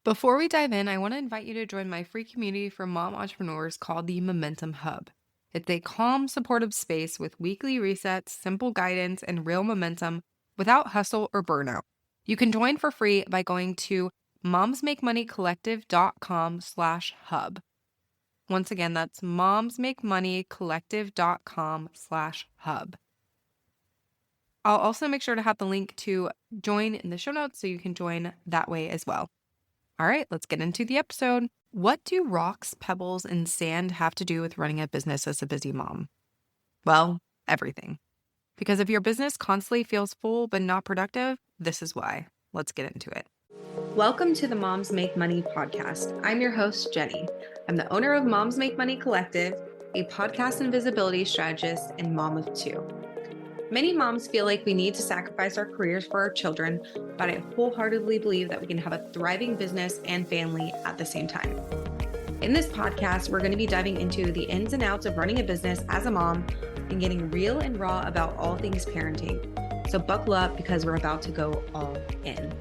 Before we dive in, I want to invite you to join my free community for mom entrepreneurs called the Momentum Hub. It's a calm, supportive space with weekly resets, simple guidance, and real momentum without hustle or burnout. You can join for free by going to momsmakemoneycollective.com/hub. Once again, that's momsmakemoneycollective.com/hub. I'll also make sure to have the link to join in the show notes so you can join that way as well. All right, let's get into the episode. What do rocks, pebbles, and sand have to do with running a business as a busy mom? Well, everything. Because if your business constantly feels full but not productive, this is why. Let's get into it. Welcome to the Moms Make Money podcast. I'm your host, Jenny. I'm the owner of Moms Make Money Collective, a podcast and visibility strategist and mom of two. Many moms feel like we need to sacrifice our careers for our children, but I wholeheartedly believe that we can have a thriving business and family at the same time. In this podcast, we're going to be diving into the ins and outs of running a business as a mom and getting real and raw about all things parenting. So buckle up because we're about to go all in.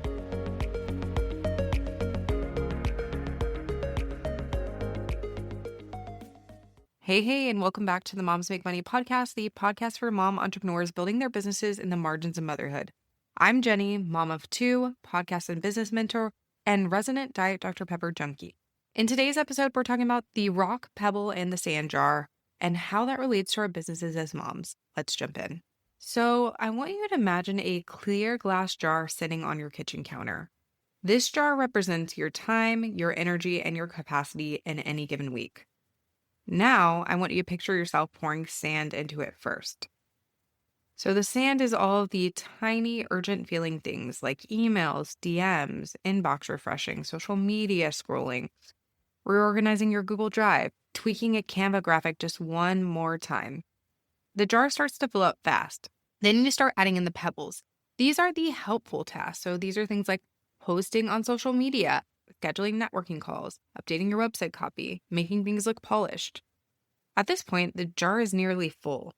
Hey, and welcome back to the Moms Make Money podcast, the podcast for mom entrepreneurs building their businesses in the margins of motherhood. I'm Jenny, mom of two, podcast and business mentor, and resident Diet Dr. Pepper junkie. In today's episode, we're talking about the rock, pebble, and the sand jar and how that relates to our businesses as moms. Let's jump in. So I want you to imagine a clear glass jar sitting on your kitchen counter. This jar represents your time, your energy, and your capacity in any given week. Now, I want you to picture yourself pouring sand into it first. So the sand is all of the tiny, urgent feeling things like emails, DMs, inbox refreshing, social media scrolling, reorganizing your Google Drive, tweaking a Canva graphic just one more time. The jar starts to fill up fast. Then you start adding in the pebbles. These are the helpful tasks. So these are things like posting on social media, scheduling networking calls, updating your website copy, making things look polished. At this point, the jar is nearly full.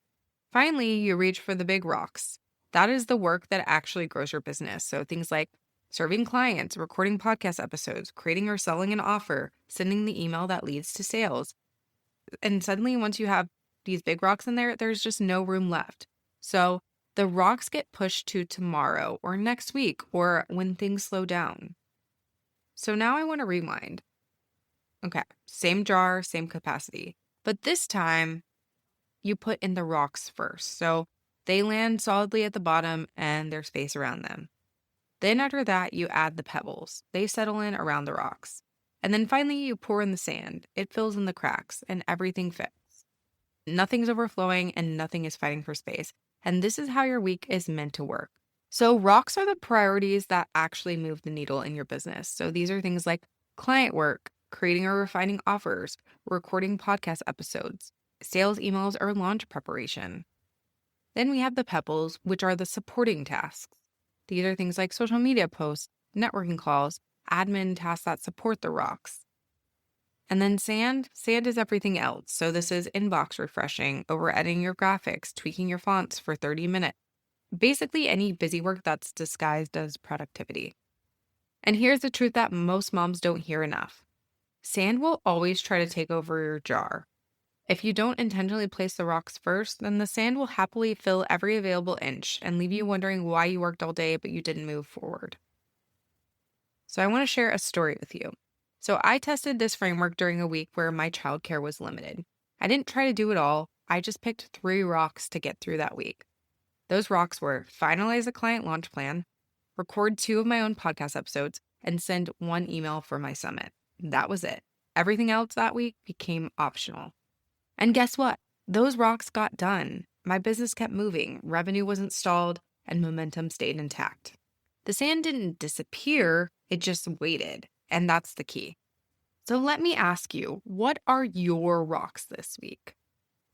Finally, you reach for the big rocks. That is the work that actually grows your business. So things like serving clients, recording podcast episodes, creating or selling an offer, sending the email that leads to sales. And suddenly, once you have these big rocks in there, there's just no room left. So the rocks get pushed to tomorrow or next week or when things slow down. So now I want to rewind. Okay, same jar, same capacity. But this time, you put in the rocks first. So they land solidly at the bottom and there's space around them. Then after that, you add the pebbles. They settle in around the rocks. And then finally, you pour in the sand. It fills in the cracks and everything fits. Nothing's overflowing and nothing is fighting for space. And this is how your week is meant to work. So rocks are the priorities that actually move the needle in your business. So these are things like client work, creating or refining offers, recording podcast episodes, sales emails, or launch preparation. Then we have the pebbles, which are the supporting tasks. These are things like social media posts, networking calls, admin tasks that support the rocks. And then sand is everything else. So this is inbox refreshing, over editing your graphics, tweaking your fonts for 30 minutes. Basically any busy work that's disguised as productivity. And here's the truth that most moms don't hear enough. Sand will always try to take over your jar. If you don't intentionally place the rocks first, then the sand will happily fill every available inch and leave you wondering why you worked all day but you didn't move forward. So I want to share a story with you. So I tested this framework during a week where my childcare was limited. I didn't try to do it all. I just picked 3 rocks to get through that week. Those rocks were finalize a client launch plan, record 2 of my own podcast episodes, and send 1 email for my summit. That was it. Everything else that week became optional. And guess what? Those rocks got done. My business kept moving, revenue wasn't stalled, and momentum stayed intact. The sand didn't disappear, it just waited, and that's the key. So let me ask you, what are your rocks this week?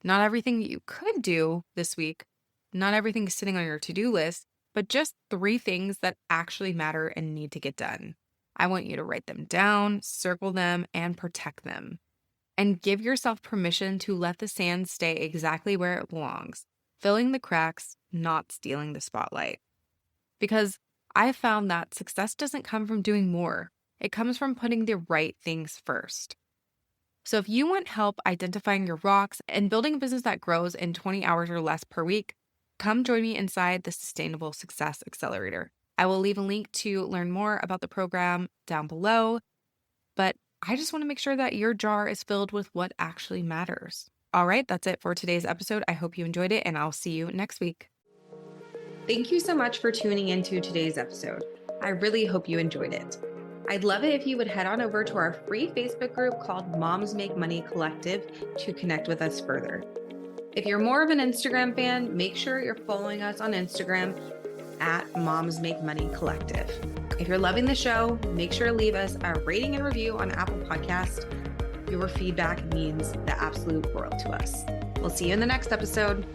Not everything you could do this week, not everything sitting on your to-do list, but just 3 things that actually matter and need to get done. I want you to write them down, circle them, and protect them. And give yourself permission to let the sand stay exactly where it belongs, filling the cracks, not stealing the spotlight. Because I found that success doesn't come from doing more. It comes from putting the right things first. So if you want help identifying your rocks and building a business that grows in 20 hours or less per week, come join me inside the Sustainable Success Accelerator. I will leave a link to learn more about the program down below, but I just want to make sure that your jar is filled with what actually matters. All right, that's it for today's episode. I hope you enjoyed it, and I'll see you next week. Thank you so much for tuning into today's episode. I really hope you enjoyed it. I'd love it if you would head on over to our free Facebook group called Moms Make Money Collective to connect with us further. If you're more of an Instagram fan, make sure you're following us on Instagram at Moms Make Money Collective. If you're loving the show, make sure to leave us a rating and review on Apple Podcast. Your feedback means the absolute world to us. We'll see you in the next episode.